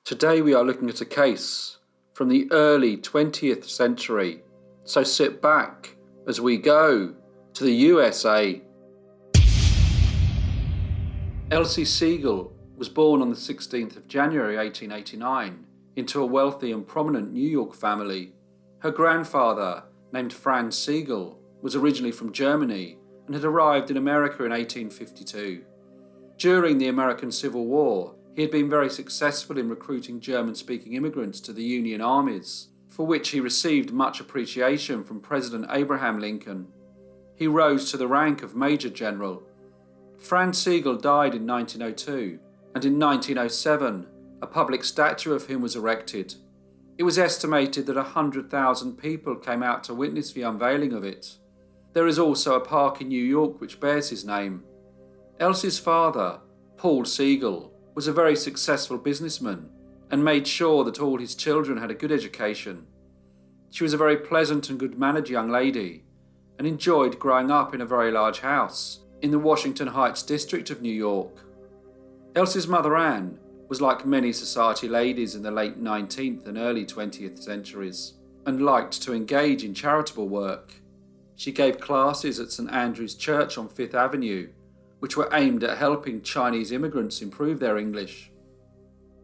Today we are looking at a case from the early 20th century, so sit back as we go to the USA. Elsie Sigal was born on the 16th of January 1889 into a wealthy and prominent New York family. Her grandfather, named Franz Sigal, was originally from Germany and had arrived in America in 1852. During the American Civil War, he had been very successful in recruiting German-speaking immigrants to the Union armies, for which he received much appreciation from President Abraham Lincoln. He rose to the rank of Major General. Franz Sigal died in 1902, and in 1907, a public statue of him was erected. It was estimated that 100,000 people came out to witness the unveiling of it. There is also a park in New York which bears his name. Elsie's father, Paul Sigal, was a very successful businessman and made sure that all his children had a good education. She was a very pleasant and good-mannered young lady and enjoyed growing up in a very large house in the Washington Heights district of New York. Elsie's mother Anne was like many society ladies in the late 19th and early 20th centuries and liked to engage in charitable work. She gave classes at St. Andrew's Church on Fifth Avenue, which were aimed at helping Chinese immigrants improve their English.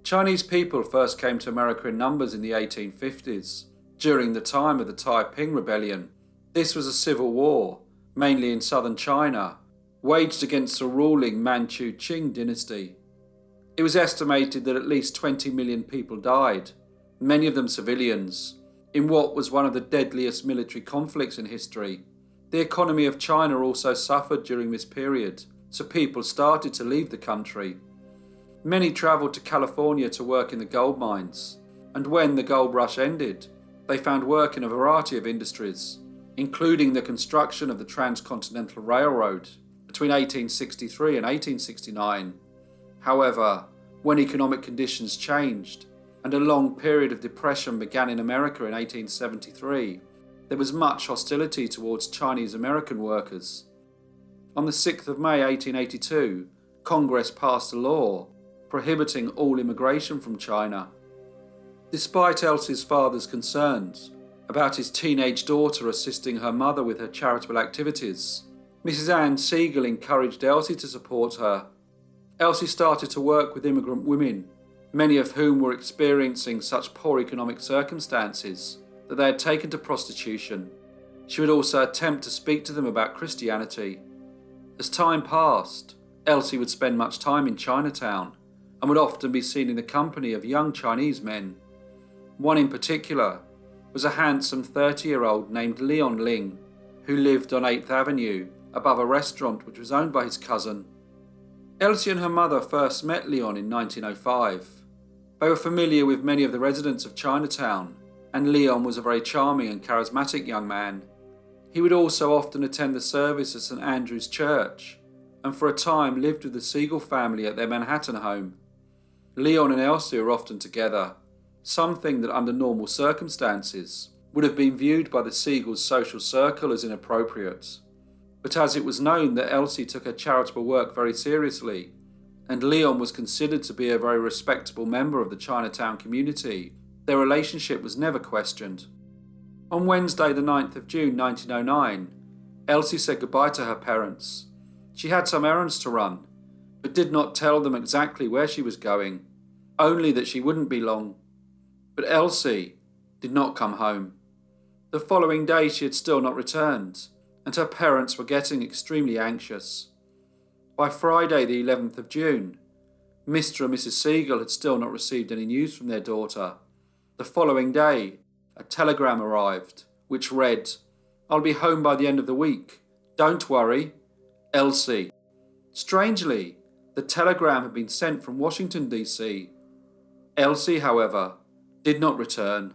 Chinese people first came to America in numbers in the 1850s, during the time of the Taiping Rebellion. This was a civil war, mainly in southern China, waged against the ruling Manchu Qing dynasty. It was estimated that at least 20 million people died, many of them civilians, in what was one of the deadliest military conflicts in history. The economy of China also suffered during this period, so people started to leave the country. Many travelled to California to work in the gold mines, and when the gold rush ended, they found work in a variety of industries, including the construction of the Transcontinental Railroad between 1863 and 1869. However, when economic conditions changed and a long period of depression began in America in 1873, there was much hostility towards Chinese American workers. On the 6th of May 1882, Congress passed a law prohibiting all immigration from China. Despite Elsie's father's concerns about his teenage daughter assisting her mother with her charitable activities, Mrs. Anne Sigal encouraged Elsie to support her. Elsie started to work with immigrant women, many of whom were experiencing such poor economic circumstances that they had taken to prostitution. She would also attempt to speak to them about Christianity. As time passed, Elsie would spend much time in Chinatown and would often be seen in the company of young Chinese men. One in particular was a handsome 30-year-old named Leon Ling, who lived on 8th Avenue above a restaurant which was owned by his cousin. Elsie and her mother first met Leon in 1905. They were familiar with many of the residents of Chinatown, and Leon was a very charming and charismatic young man. He would also often attend the service at St. Andrew's Church, and for a time lived with the Sigal family at their Manhattan home. Leon and Elsie were often together, something that under normal circumstances would have been viewed by the Sigals' social circle as inappropriate. But as it was known that Elsie took her charitable work very seriously, and Leon was considered to be a very respectable member of the Chinatown community, their relationship was never questioned. On Wednesday the 9th of June 1909, Elsie said goodbye to her parents. She had some errands to run, but did not tell them exactly where she was going, only that she wouldn't be long. But Elsie did not come home. The following day she had still not returned, and her parents were getting extremely anxious. By Friday the 11th of June, Mr. and Mrs. Sigal had still not received any news from their daughter. The following day, a telegram arrived, which read, "I'll be home by the end of the week. Don't worry, Elsie." Strangely, the telegram had been sent from Washington, D.C. Elsie, however, did not return.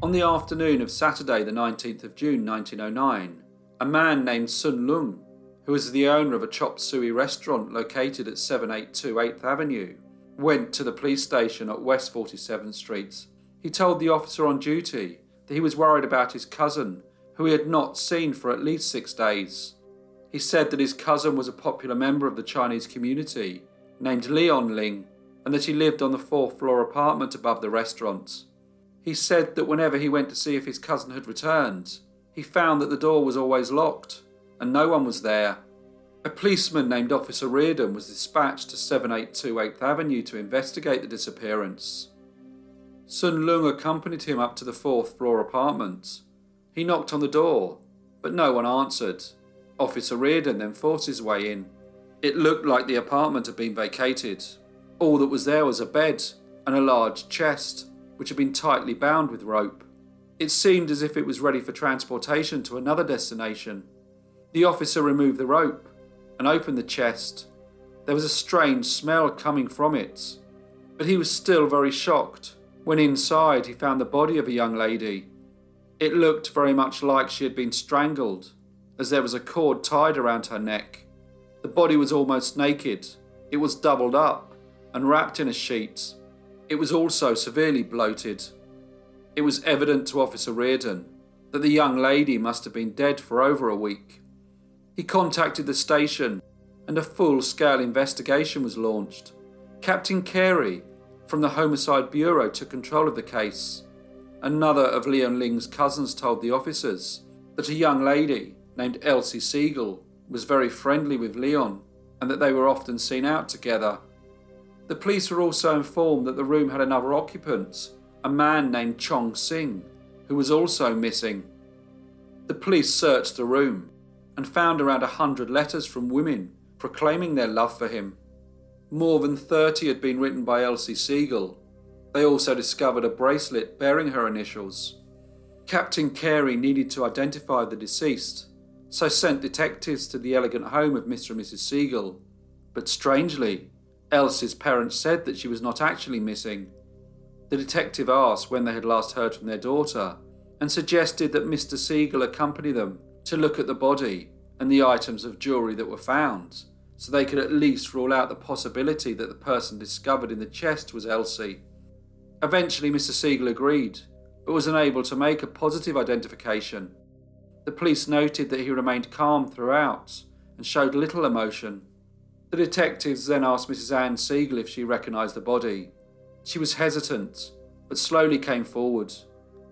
On the afternoon of Saturday the 19th of June 1909, a man named Sun Lung, who was the owner of a chop suey restaurant located at 782 8th Avenue, went to the police station at West 47th Street. He told the officer on duty that he was worried about his cousin, who he had not seen for at least 6 days. He said that his cousin was a popular member of the Chinese community named Leon Ling, and that he lived on the 4th floor apartment above the restaurant. He said that whenever he went to see if his cousin had returned, he found that the door was always locked and no one was there. A policeman named Officer Reardon was dispatched to 782 8th Avenue to investigate the disappearance. Sun Lung accompanied him up to the 4th floor apartment. He knocked on the door, but no one answered. Officer Reardon then forced his way in. It looked like the apartment had been vacated. All that was there was a bed and a large chest, which had been tightly bound with rope. It seemed as if it was ready for transportation to another destination. The officer removed the rope and opened the chest. There was a strange smell coming from it, but he was still very shocked when inside he found the body of a young lady. It looked very much like she had been strangled, as there was a cord tied around her neck. The body was almost naked. It was doubled up and wrapped in a sheet. It was also severely bloated. It was evident to Officer Reardon that the young lady must have been dead for over a week. He contacted the station and a full-scale investigation was launched. Captain Carey from the Homicide Bureau took control of the case. Another of Leon Ling's cousins told the officers that a young lady named Elsie Sigal was very friendly with Leon and that they were often seen out together. The police were also informed that the room had another occupant, a man named Chong Sing, who was also missing. The police searched the room and found around 100 letters from women proclaiming their love for him. More than 30 had been written by Elsie Sigal. They also discovered a bracelet bearing her initials. Captain Carey needed to identify the deceased, so sent detectives to the elegant home of Mr. and Mrs. Sigal. But strangely, Elsie's parents said that she was not actually missing. The detective asked when they had last heard from their daughter and suggested that Mr. Sigal accompany them to look at the body and the items of jewellery that were found, so they could at least rule out the possibility that the person discovered in the chest was Elsie. Eventually Mr. Sigal agreed, but was unable to make a positive identification. The police noted that he remained calm throughout and showed little emotion. The detectives then asked Mrs. Anne Sigal if she recognised the body. She was hesitant, but slowly came forward.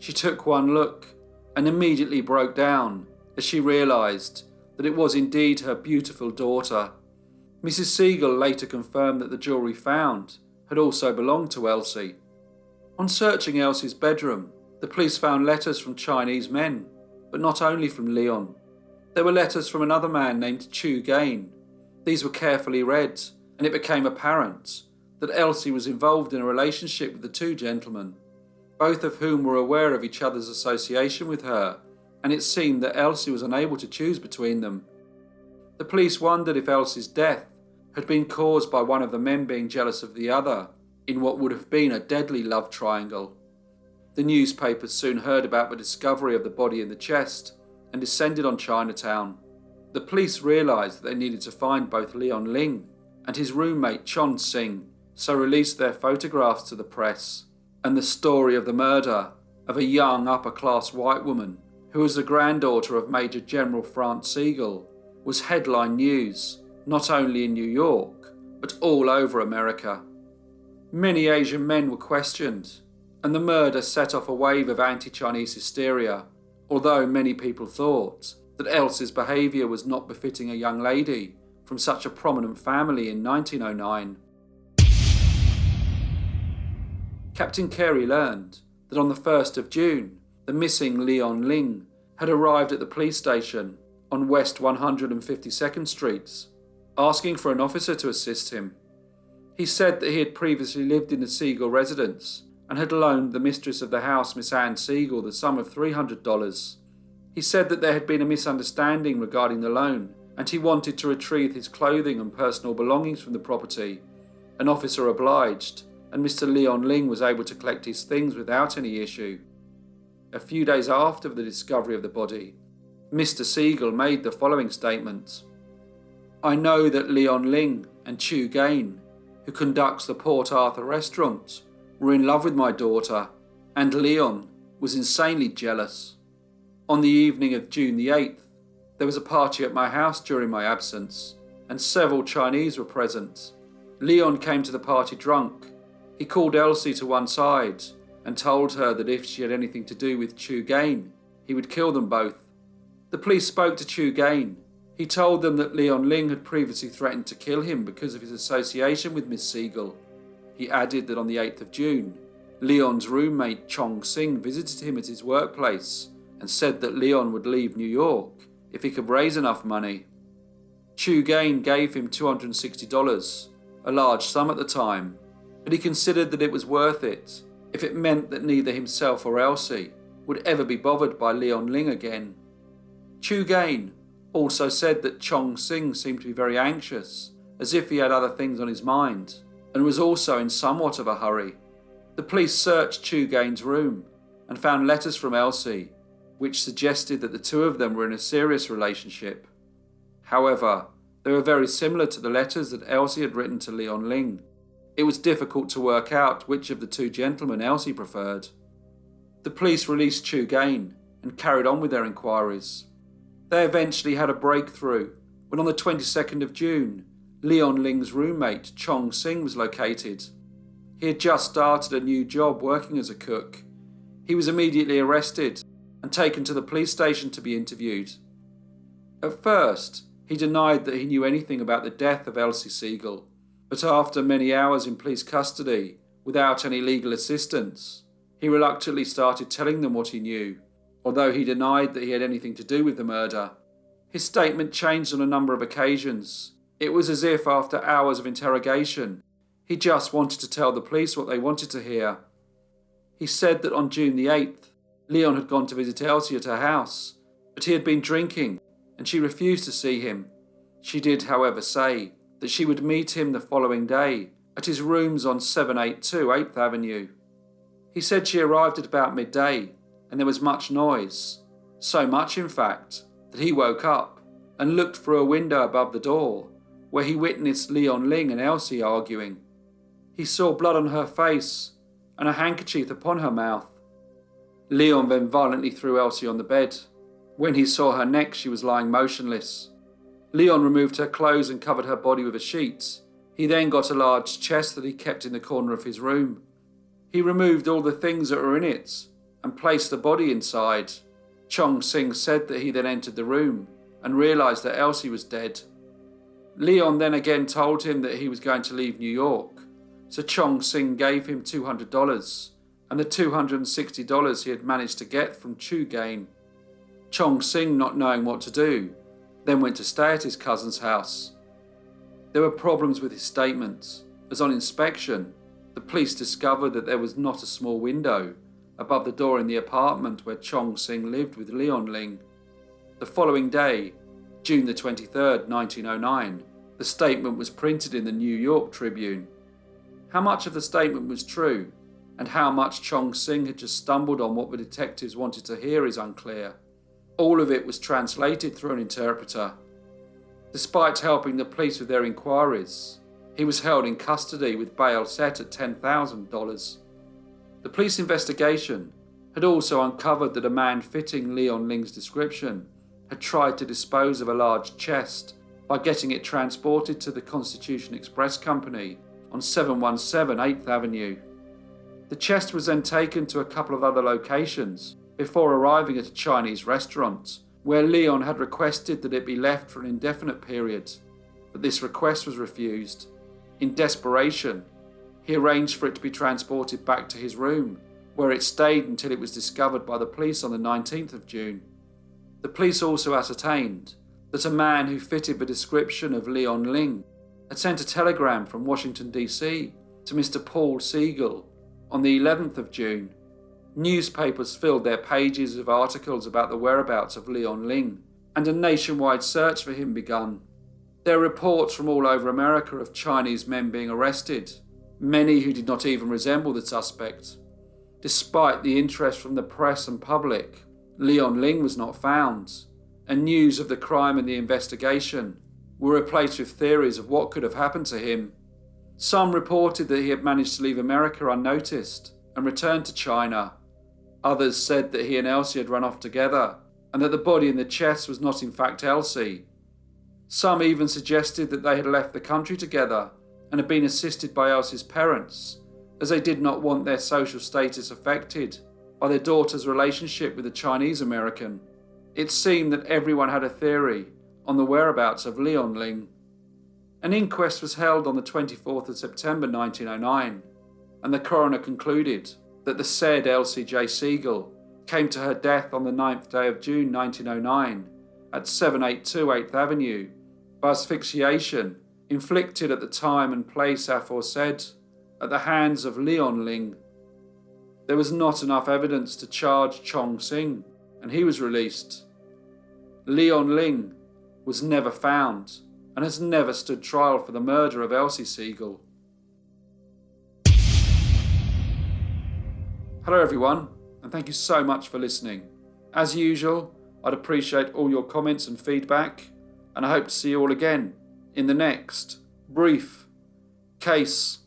She took one look and immediately broke down as she realised that it was indeed her beautiful daughter. Mrs. Sigal later confirmed that the jewellery found had also belonged to Elsie. On searching Elsie's bedroom, the police found letters from Chinese men, but not only from Leon. There were letters from another man named Chu Gain. These were carefully read, and it became apparent that Elsie was involved in a relationship with the two gentlemen, both of whom were aware of each other's association with her, and it seemed that Elsie was unable to choose between them. The police wondered if Elsie's death had been caused by one of the men being jealous of the other, in what would have been a deadly love triangle. The newspapers soon heard about the discovery of the body in the chest and descended on Chinatown. The police realised that they needed to find both Leon Ling and his roommate Chon Sing, so released their photographs to the press. And the story of the murder of a young upper-class white woman who was the granddaughter of Major General Franz Sigal was headline news, not only in New York, but all over America. Many Asian men were questioned, and the murder set off a wave of anti-Chinese hysteria, although many people thought that Elsie's behaviour was not befitting a young lady from such a prominent family in 1909. Captain Carey learned that on the 1st of June, the missing Leon Ling had arrived at the police station on West 152nd Street, asking for an officer to assist him. He said that he had previously lived in the Sigal residence and had loaned the mistress of the house, Miss Anne Sigal, the sum of $300. He said that there had been a misunderstanding regarding the loan and he wanted to retrieve his clothing and personal belongings from the property. An officer obliged, and Mr. Leon Ling was able to collect his things without any issue. A few days after the discovery of the body, Mr. Sigal made the following statement: "I know that Leon Ling and Chu Gain, who conducts the Port Arthur restaurant, were in love with my daughter, and Leon was insanely jealous. On the evening of June the 8th, there was a party at my house during my absence, and several Chinese were present. Leon came to the party drunk. He called Elsie to one side and told her that if she had anything to do with Chu Gain, he would kill them both. The police spoke to Chu Gain. He told them that Leon Ling had previously threatened to kill him because of his association with Miss Sigal. He added that on the 8th of June, Leon's roommate Chong Sing visited him at his workplace and said that Leon would leave New York if he could raise enough money. Chu Gain gave him $260, a large sum at the time, but he considered that it was worth it if it meant that neither himself or Elsie would ever be bothered by Leon Ling again. Chu Gain also said that Chong Sing seemed to be very anxious, as if he had other things on his mind, and was also in somewhat of a hurry. The police searched Chu Gain's room and found letters from Elsie, which suggested that the two of them were in a serious relationship. However, they were very similar to the letters that Elsie had written to Leon Ling. It was difficult to work out which of the two gentlemen Elsie preferred. The police released Chu Gain and carried on with their inquiries. They eventually had a breakthrough when on the 22nd of June, Leon Ling's roommate Chong Sing was located. He had just started a new job working as a cook. He was immediately arrested and taken to the police station to be interviewed. At first, he denied that he knew anything about the death of Elsie Sigal, but after many hours in police custody, without any legal assistance, he reluctantly started telling them what he knew, although he denied that he had anything to do with the murder. His statement changed on a number of occasions. It was as if, after hours of interrogation, he just wanted to tell the police what they wanted to hear. He said that on June the 8th, Leon had gone to visit Elsie at her house, but he had been drinking and she refused to see him. She did, however, say that she would meet him the following day at his rooms on 782 8th Avenue. He said she arrived at about midday and there was much noise, so much in fact that he woke up and looked through a window above the door where he witnessed Leon Ling and Elsie arguing. He saw blood on her face and a handkerchief upon her mouth. Leon then violently threw Elsie on the bed. When he saw her neck, she was lying motionless. Leon removed her clothes and covered her body with a sheet. He then got a large chest that he kept in the corner of his room. He removed all the things that were in it and placed the body inside. Chong Sing said that he then entered the room and realised that Elsie was dead. Leon then again told him that he was going to leave New York, so Chong Sing gave him $200 and the $260 he had managed to get from Chu Gain. Chong Sing, not knowing what to do, then went to stay at his cousin's house. There were problems with his statements, as on inspection, the police discovered that there was not a small window above the door in the apartment where Chong Sing lived with Leon Ling. The following day, June the 23rd, 1909, the statement was printed in the New York Tribune. How much of the statement was true, and how much Chong Sing had just stumbled on what the detectives wanted to hear is unclear. All of it was translated through an interpreter. Despite helping the police with their inquiries, he was held in custody with bail set at $10,000. The police investigation had also uncovered that a man fitting Leon Ling's description had tried to dispose of a large chest by getting it transported to the Constitution Express Company on 717 8th Avenue. The chest was then taken to a couple of other locations before arriving at a Chinese restaurant, where Leon had requested that it be left for an indefinite period, but this request was refused. In desperation, he arranged for it to be transported back to his room, where it stayed until it was discovered by the police on the 19th of June. The police also ascertained that a man who fitted the description of Leon Ling had sent a telegram from Washington, D.C. to Mr. Paul Sigal on the 11th of June. Newspapers filled their pages with articles about the whereabouts of Leon Ling, and a nationwide search for him begun. There are reports from all over America of Chinese men being arrested, many who did not even resemble the suspect. Despite the interest from the press and public, Leon Ling was not found, and news of the crime and the investigation were replaced with theories of what could have happened to him. Some reported that he had managed to leave America unnoticed and returned to China. Others said that he and Elsie had run off together, and that the body in the chest was not in fact Elsie. Some even suggested that they had left the country together and had been assisted by Elsie's parents, as they did not want their social status affected by their daughter's relationship with a Chinese American. It seemed that everyone had a theory on the whereabouts of Leon Ling. An inquest was held on the 24th of September 1909, and the coroner concluded that the said Elsie J. Sigal came to her death on the 9th day of June 1909 at 782 8th Avenue by asphyxiation inflicted at the time and place aforesaid at the hands of Leon Ling. There was not enough evidence to charge Chong Sing, and he was released. Leon Ling was never found and has never stood trial for the murder of Elsie Sigal. Hello everyone, and thank you so much for listening. As usual, I'd appreciate all your comments and feedback, and I hope to see you all again in the next brief case